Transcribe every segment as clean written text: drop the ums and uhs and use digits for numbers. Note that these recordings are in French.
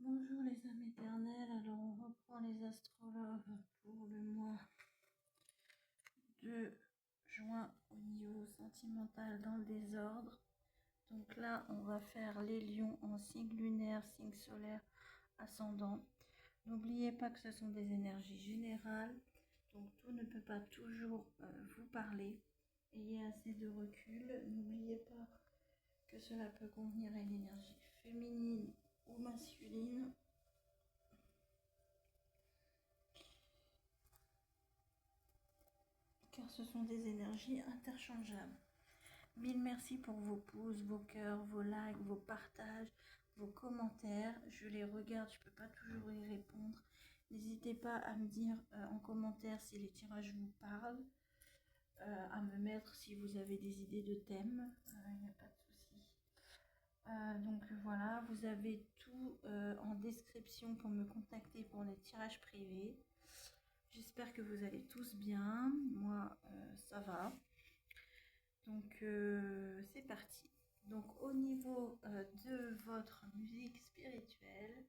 Bonjour les âmes éternelles, alors on reprend les astrologues pour le mois de juin au niveau sentimental dans le désordre. Donc là on va faire les lions en signe lunaire, signe solaire, ascendant. N'oubliez pas que ce sont des énergies générales, donc tout ne peut pas toujours vous parler. Ayez assez de recul, n'oubliez pas que cela peut convenir à une énergie féminine ou masculine. Car ce sont des énergies interchangeables. Mille merci pour vos pouces, vos cœurs, vos likes, vos partages, vos commentaires. Je les regarde, je ne peux pas toujours y répondre. N'hésitez pas à me dire en commentaire si les tirages vous parlent, à me mettre si vous avez des idées de thèmes, il n'y a pas de souci. Donc voilà, vous avez tout en description pour me contacter pour des tirages privés. J'espère que vous allez tous bien. Moi, ça va. Donc, c'est parti. Donc, au niveau de votre musique spirituelle,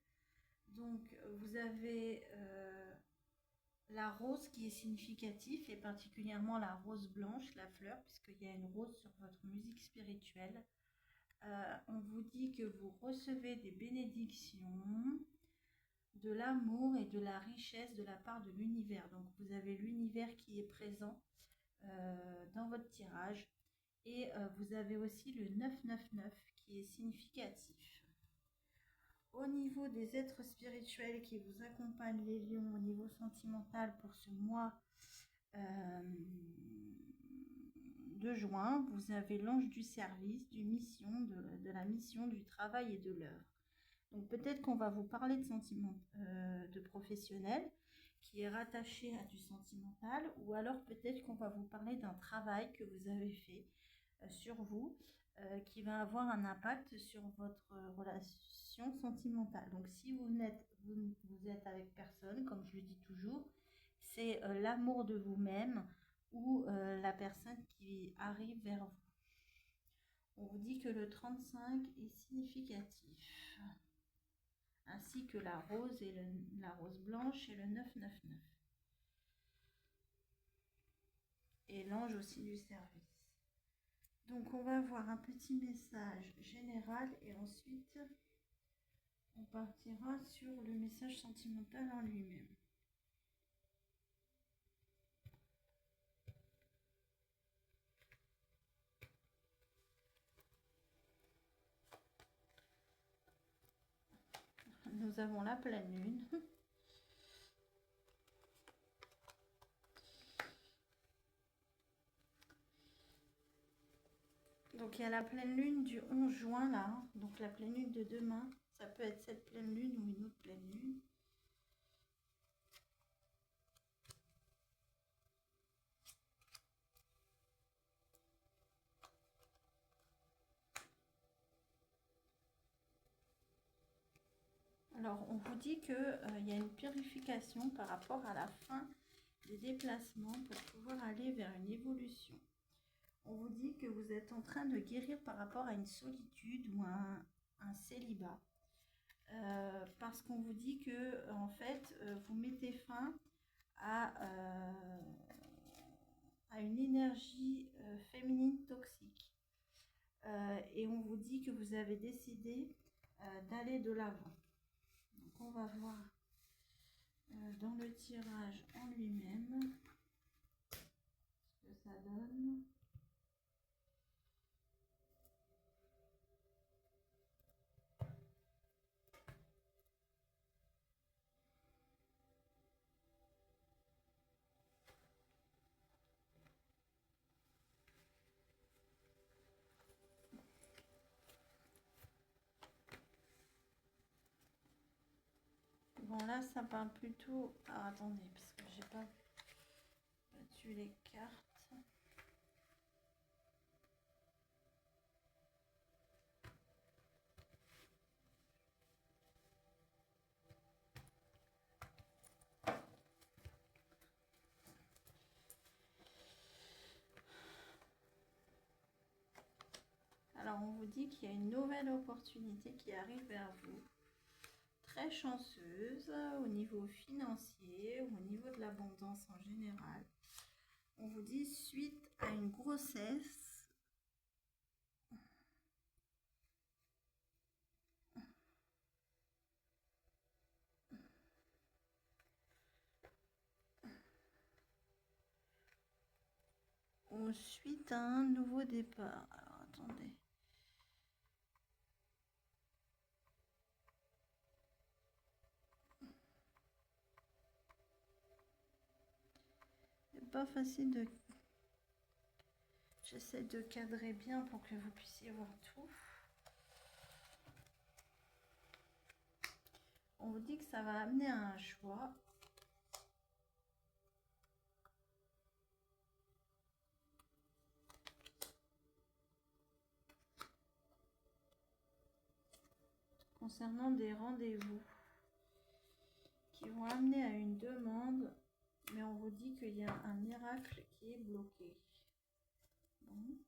donc vous avez la rose qui est significative et particulièrement la rose blanche, la fleur, puisqu'il y a une rose sur votre musique spirituelle. On vous dit que vous recevez des bénédictions, de l'amour et de la richesse de la part de l'univers. Donc vous avez l'univers qui est présent dans votre tirage. Et vous avez aussi le 999 qui est significatif. Au niveau des êtres spirituels qui vous accompagnent, les lions, au niveau sentimental pour ce mois de juin, vous avez l'ange du service, de la mission, du travail et de l'œuvre. Donc peut-être qu'on va vous parler de sentiment de professionnel qui est rattaché à du sentimental, ou alors peut-être qu'on va vous parler d'un travail que vous avez fait sur vous qui va avoir un impact sur votre relation sentimentale. Donc si vous êtes avec personne, comme je le dis toujours, c'est l'amour de vous-même ou la personne qui arrive vers vous. On vous dit que le 35 est significatif, ainsi que la rose la rose blanche et le 999. Et l'ange aussi du service. Donc on va avoir un petit message général et ensuite on partira sur le message sentimental en lui-même. Nous avons la pleine lune. Donc il y a la pleine lune du 11 juin là, donc la pleine lune de demain, ça peut être cette pleine lune ou une autre pleine lune. Alors on vous dit qu'il y a une purification par rapport à la fin des déplacements pour pouvoir aller vers une évolution. On vous dit que vous êtes en train de guérir par rapport à une solitude ou un célibat. Parce qu'on vous dit que en fait vous mettez fin à une énergie féminine toxique. Et on vous dit que vous avez décidé d'aller de l'avant. Donc on va voir dans le tirage en lui-même ce que ça donne. Bon là ça parle plutôt... Ah, attendez, parce que j'ai pas battu les cartes. Alors on vous dit qu'il y a une nouvelle opportunité qui arrive vers vous. très chanceuse au niveau financier ou au niveau de l'abondance en général. On vous dit suite à une grossesse, ou suite à un nouveau départ. Alors attendez. C'est pas facile de... J'essaie de cadrer bien pour que vous puissiez voir tout. On vous dit que ça va amener à un choix. Concernant des rendez-vous qui vont amener à une demande, mais on vous dit qu'il y a un miracle qui est bloqué. Bon.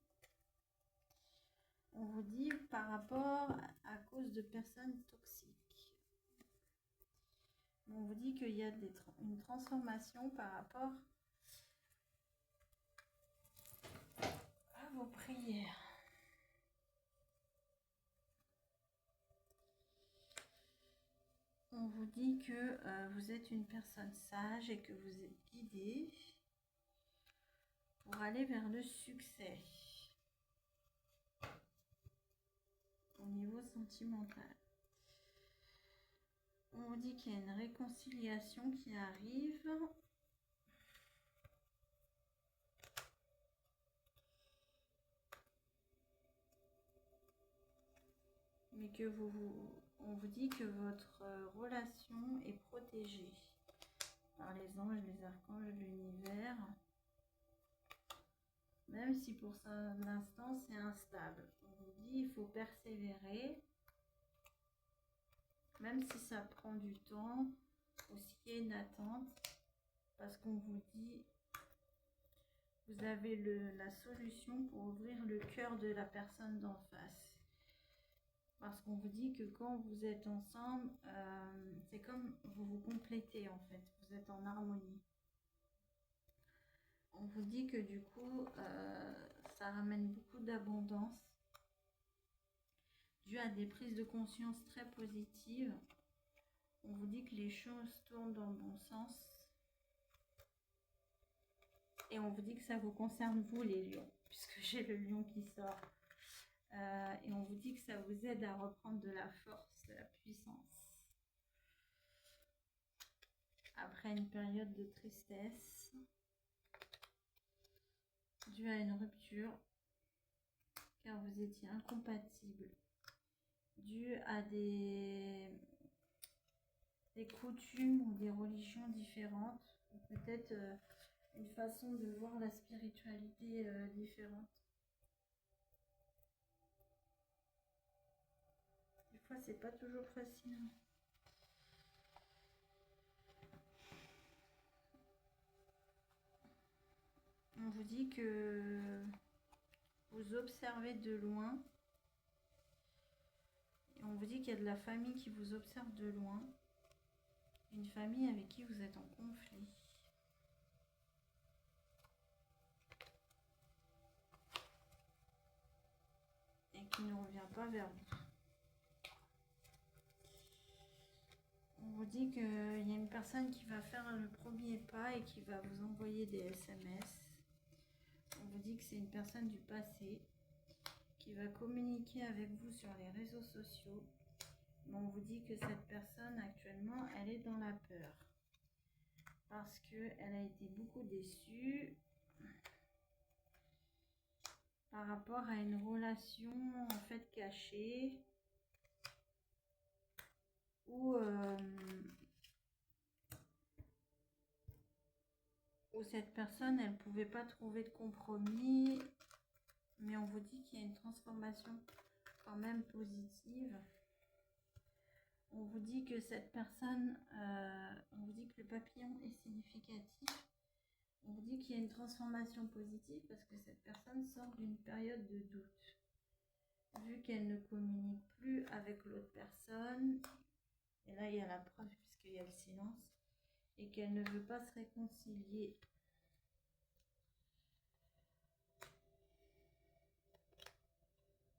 On vous dit par rapport à cause de personnes toxiques. On vous dit qu'il y a une transformation par rapport à vos prières. On vous dit que vous êtes une personne sage et que vous êtes guidée pour aller vers le succès au niveau sentimental. On vous dit qu'il y a une réconciliation qui arrive. Mais que on vous dit que votre relation est protégée par les anges, les archanges, l'univers. Même si pour l'instant c'est instable. On vous dit il faut persévérer. Même si ça prend du temps, ou s'il y a une attente. Parce qu'on vous dit vous avez la solution pour ouvrir le cœur de la personne d'en face. Parce qu'on vous dit que quand vous êtes ensemble, c'est comme vous vous complétez en fait, vous êtes en harmonie. On vous dit que du coup, ça ramène beaucoup d'abondance, dû à des prises de conscience très positives. On vous dit que les choses tournent dans le bon sens. Et on vous dit que ça vous concerne vous les lions, puisque j'ai le lion qui sort. Et on vous dit que ça vous aide à reprendre de la force, de la puissance. Après une période de tristesse, due à une rupture, car vous étiez incompatibles, dû à des coutumes ou des religions différentes, ou peut-être une façon de voir la spiritualité différente. Des fois, c'est pas toujours facile. On vous dit que vous observez de loin. Et on vous dit qu'il y a de la famille qui vous observe de loin. Une famille avec qui vous êtes en conflit. Et qui ne revient pas vers vous. On vous dit qu'il y a une personne qui va faire le premier pas et qui va vous envoyer des SMS. On vous dit que c'est une personne du passé qui va communiquer avec vous sur les réseaux sociaux. Mais on vous dit que cette personne actuellement, elle est dans la peur. Parce qu'elle a été beaucoup déçue par rapport à une relation en fait cachée. Où cette personne, elle ne pouvait pas trouver de compromis, mais on vous dit qu'il y a une transformation quand même positive. On vous dit que cette personne, on vous dit que le papillon est significatif. On vous dit qu'il y a une transformation positive parce que cette personne sort d'une période de doute. Vu qu'elle ne communique plus avec l'autre personne, Et là, il y a la preuve puisqu'il y a le silence. Et qu'elle ne veut pas se réconcilier.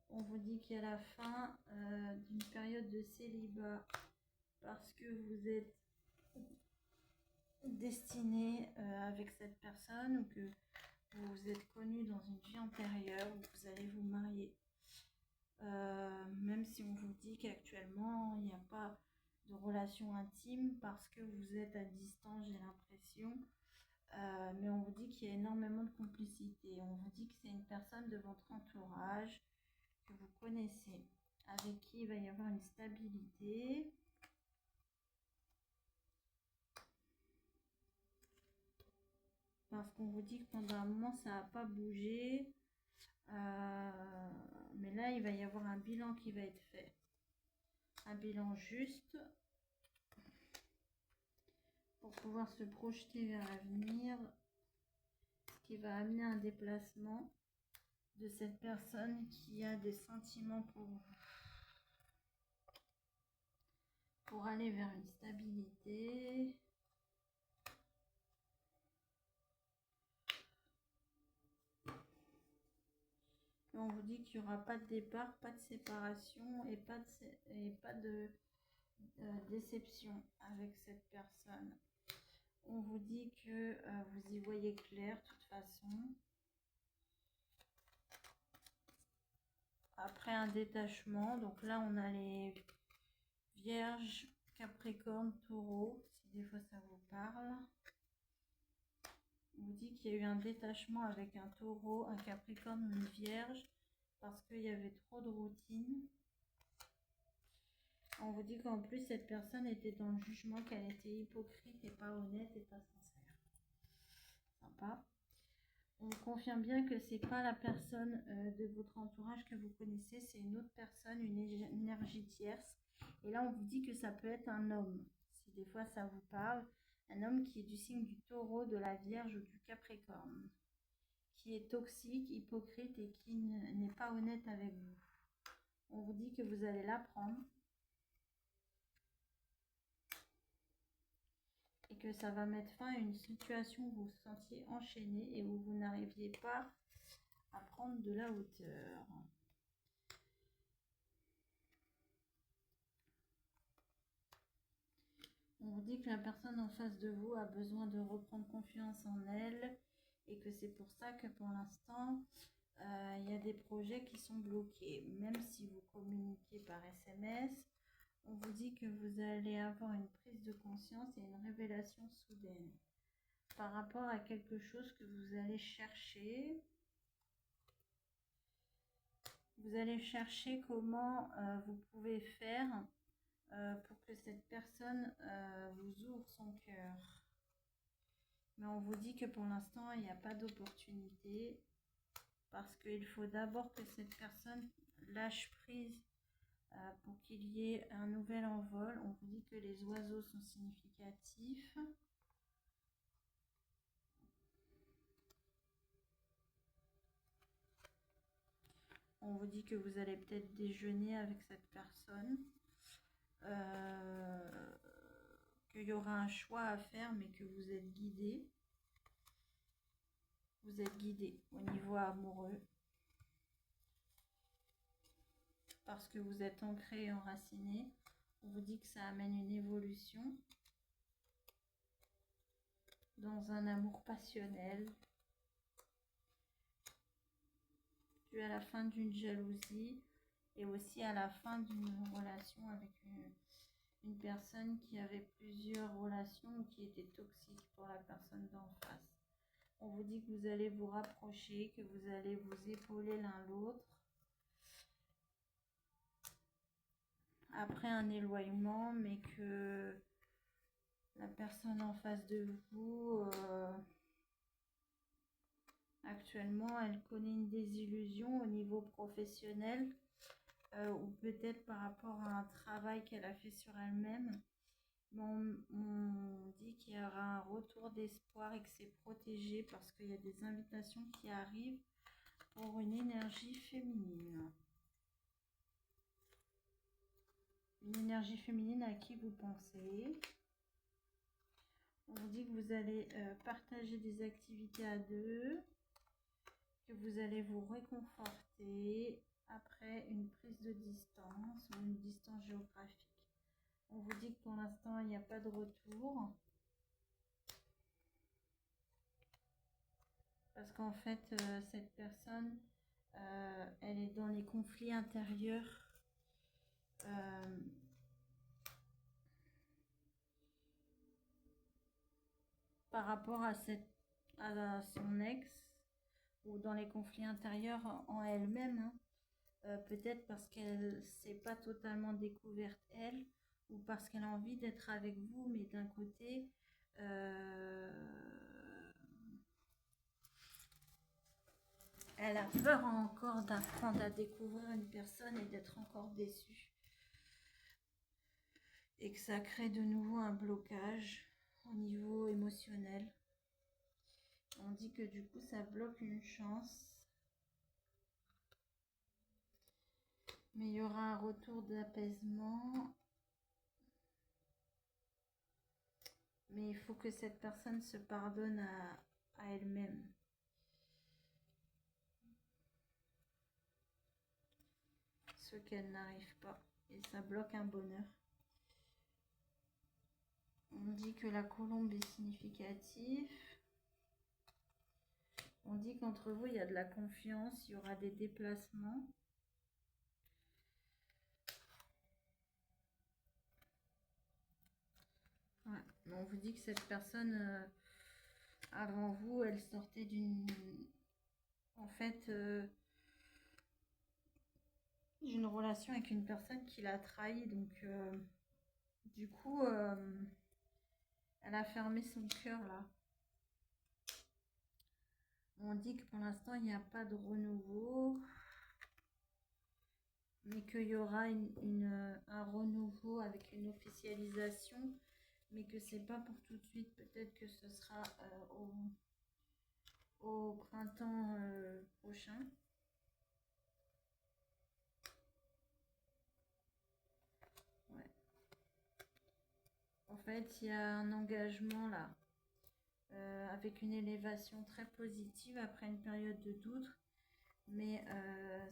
On vous dit qu'il y a la fin d'une période de célibat parce que vous êtes destiné avec cette personne ou que vous vous êtes connu dans une vie antérieure où vous allez vous marier. Même si on vous dit qu'actuellement il n'y a pas de relation intime parce que vous êtes à distance, j'ai l'impression. Mais on vous dit qu'il y a énormément de complicité. On vous dit que c'est une personne de votre entourage que vous connaissez, avec qui il va y avoir une stabilité. Parce qu'on vous dit que pendant un moment, ça n'a pas bougé. Mais là, il va y avoir un bilan qui va être fait. Un bilan juste pour pouvoir se projeter vers l'avenir, ce qui va amener un déplacement de cette personne qui a des sentiments pour vous. Pour aller vers une stabilité. Et on vous dit qu'il n'y aura pas de départ, pas de séparation et pas de déception avec cette personne. On vous dit que vous y voyez clair de toute façon. Après un détachement, donc là on a les Vierges, Capricorne, Taureau, si des fois ça vous parle. On vous dit qu'il y a eu un détachement avec un Taureau, un Capricorne, une Vierge, parce qu'il y avait trop de routine. On vous dit qu'en plus cette personne était dans le jugement, qu'elle était hypocrite et pas honnête et pas sincère. Sympa. On confirme bien que c'est pas la personne de votre entourage que vous connaissez, c'est une autre personne, une énergie tierce. Et là on vous dit que ça peut être un homme, si des fois ça vous parle. Un homme qui est du signe du Taureau, de la Vierge ou du Capricorne, qui est toxique, hypocrite et qui n'est pas honnête avec vous. On vous dit que vous allez l'apprendre. Et que ça va mettre fin à une situation où vous vous sentiez enchaîné et où vous n'arriviez pas à prendre de la hauteur. On vous dit que la personne en face de vous a besoin de reprendre confiance en elle et que c'est pour ça que pour l'instant, il y a des projets qui sont bloqués. Même si vous communiquez par SMS, on vous dit que vous allez avoir une prise de conscience et une révélation soudaine par rapport à quelque chose que vous allez chercher. Vous allez chercher comment vous pouvez faire pour que cette personne vous ouvre son cœur. Mais on vous dit que pour l'instant, il n'y a pas d'opportunité parce qu'il faut d'abord que cette personne lâche prise pour qu'il y ait un nouvel envol. On vous dit que les oiseaux sont significatifs. On vous dit que vous allez peut-être déjeuner avec cette personne. Qu'il y aura un choix à faire, mais que vous êtes guidé. Vous êtes guidé au niveau amoureux. Parce que vous êtes ancré et enraciné. On vous dit que ça amène une évolution dans un amour passionnel. Dû à la fin d'une jalousie et aussi à la fin d'une relation avec une personne qui avait plusieurs relations ou qui était toxique pour la personne d'en face. On vous dit que vous allez vous rapprocher, que vous allez vous épauler l'un l'autre. Après un éloignement, mais que la personne en face de vous, actuellement, elle connaît une désillusion au niveau professionnel ou peut-être par rapport à un travail qu'elle a fait sur elle-même. On dit qu'il y aura un retour d'espoir et que c'est protégé parce qu'il y a des invitations qui arrivent pour une énergie féminine. une énergie féminine à qui vous pensez. On vous dit que vous allez partager des activités à deux, que vous allez vous réconforter après une prise de distance ou une distance géographique. On vous dit que pour l'instant, il n'y a pas de retour. Parce qu'en fait, cette personne, elle est dans les conflits intérieurs. Par rapport à son ex, ou dans les conflits intérieurs en elle-même, hein. Peut-être parce qu'elle ne s'est pas totalement découverte elle, ou parce qu'elle a envie d'être avec vous, mais d'un côté, elle a peur encore d'apprendre à découvrir une personne et d'être encore déçue. Et que ça crée de nouveau un blocage au niveau émotionnel. On dit que du coup, ça bloque une chance. Mais il y aura un retour d'apaisement. Mais il faut que cette personne se pardonne à elle-même. Ce qu'elle n'arrive pas. Et ça bloque un bonheur. On dit que la colombe est significative. On dit qu'entre vous, il y a de la confiance, il y aura des déplacements. Ouais. On vous dit que cette personne, avant vous, elle sortait d'une... En fait, d'une relation avec une personne qui l'a trahi. Donc, du coup, elle a fermé son cœur là. On dit que pour l'instant, il n'y a pas de renouveau. Mais qu'il y aura un renouveau avec une officialisation. Mais que c'est pas pour tout de suite. Peut-être que ce sera au printemps prochain. Ouais. En fait, il y a un engagement là, avec une élévation très positive après une période de doute. Mais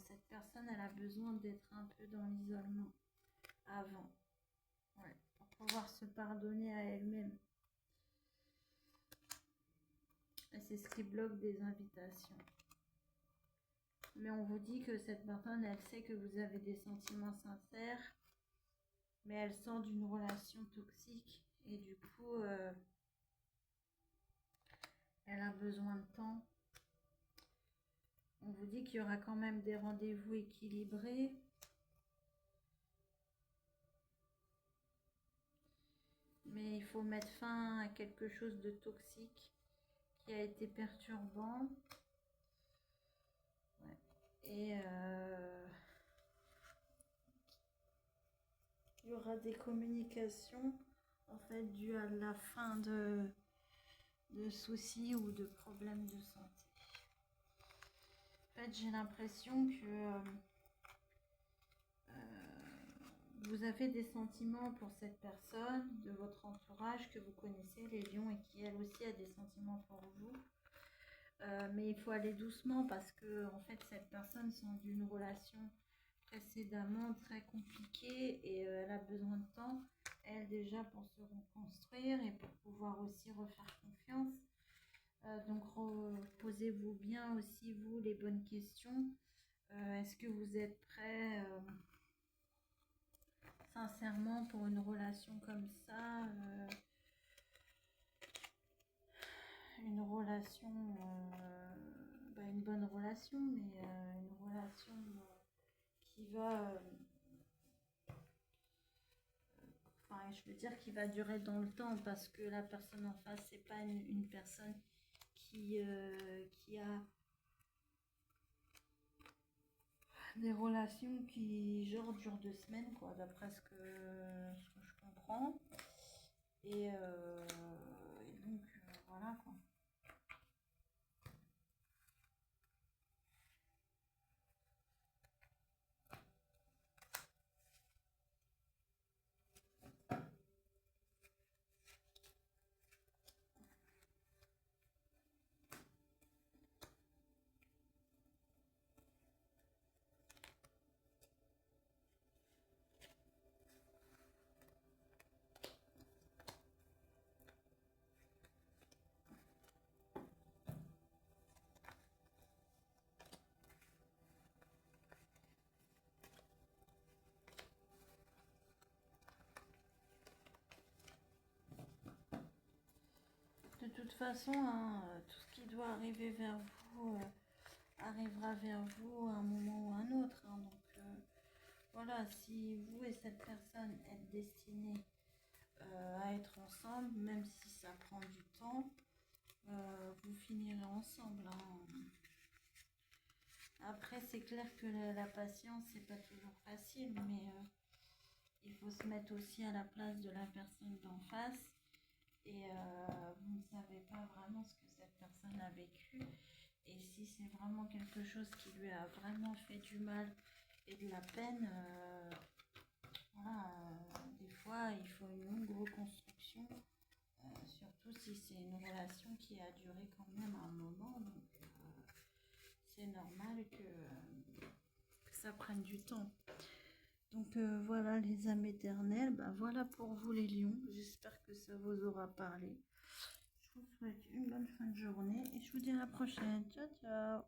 cette personne, elle a besoin d'être un peu dans l'isolement avant. Ouais, pour pouvoir se pardonner à elle-même. Et c'est ce qui bloque des invitations. Mais on vous dit que cette personne, elle sait que vous avez des sentiments sincères, mais elle sort d'une relation toxique et du coup, elle a besoin de temps. On vous dit qu'il y aura quand même des rendez-vous équilibrés. Mais il faut mettre fin à quelque chose de toxique qui a été perturbant. Ouais. Et il y aura des communications en fait dues à la fin de soucis ou de problèmes de santé. En fait, j'ai l'impression que vous avez des sentiments pour cette personne de votre entourage que vous connaissez, les lions, et qui elle aussi a des sentiments pour vous. Mais il faut aller doucement parce que en fait cette personne sort d'une relation précédemment très compliquée et elle a besoin de temps, elle déjà, pour se reconstruire et pour pouvoir aussi refaire confiance. Donc posez-vous bien aussi vous les bonnes questions. Est-ce que vous êtes prêt sincèrement pour une relation comme ça, une relation, une bonne relation, mais une relation qui va, je veux dire qui va durer dans le temps, parce que la personne en face, c'est pas une personne qui a des relations qui genre durent 2 semaines, quoi, d'après ce que je comprends. Et donc voilà quoi. toute façon, hein, tout ce qui doit arriver vers vous arrivera vers vous à un moment ou à un autre. Hein. Donc voilà, si vous et cette personne êtes destinés à être ensemble, même si ça prend du temps, vous finirez ensemble. Hein. Après, c'est clair que la patience, c'est pas toujours facile, mais il faut se mettre aussi à la place de la personne d'en face. Et vous ne savez pas vraiment ce que cette personne a vécu. Et si c'est vraiment quelque chose qui lui a vraiment fait du mal et de la peine, voilà, des fois, il faut une longue reconstruction. Surtout si c'est une relation qui a duré quand même un moment. Donc, c'est normal que ça prenne du temps. Donc voilà les âmes éternelles, ben, voilà pour vous les lions, j'espère que ça vous aura parlé. Je vous souhaite une bonne fin de journée et je vous dis à la prochaine, ciao ciao.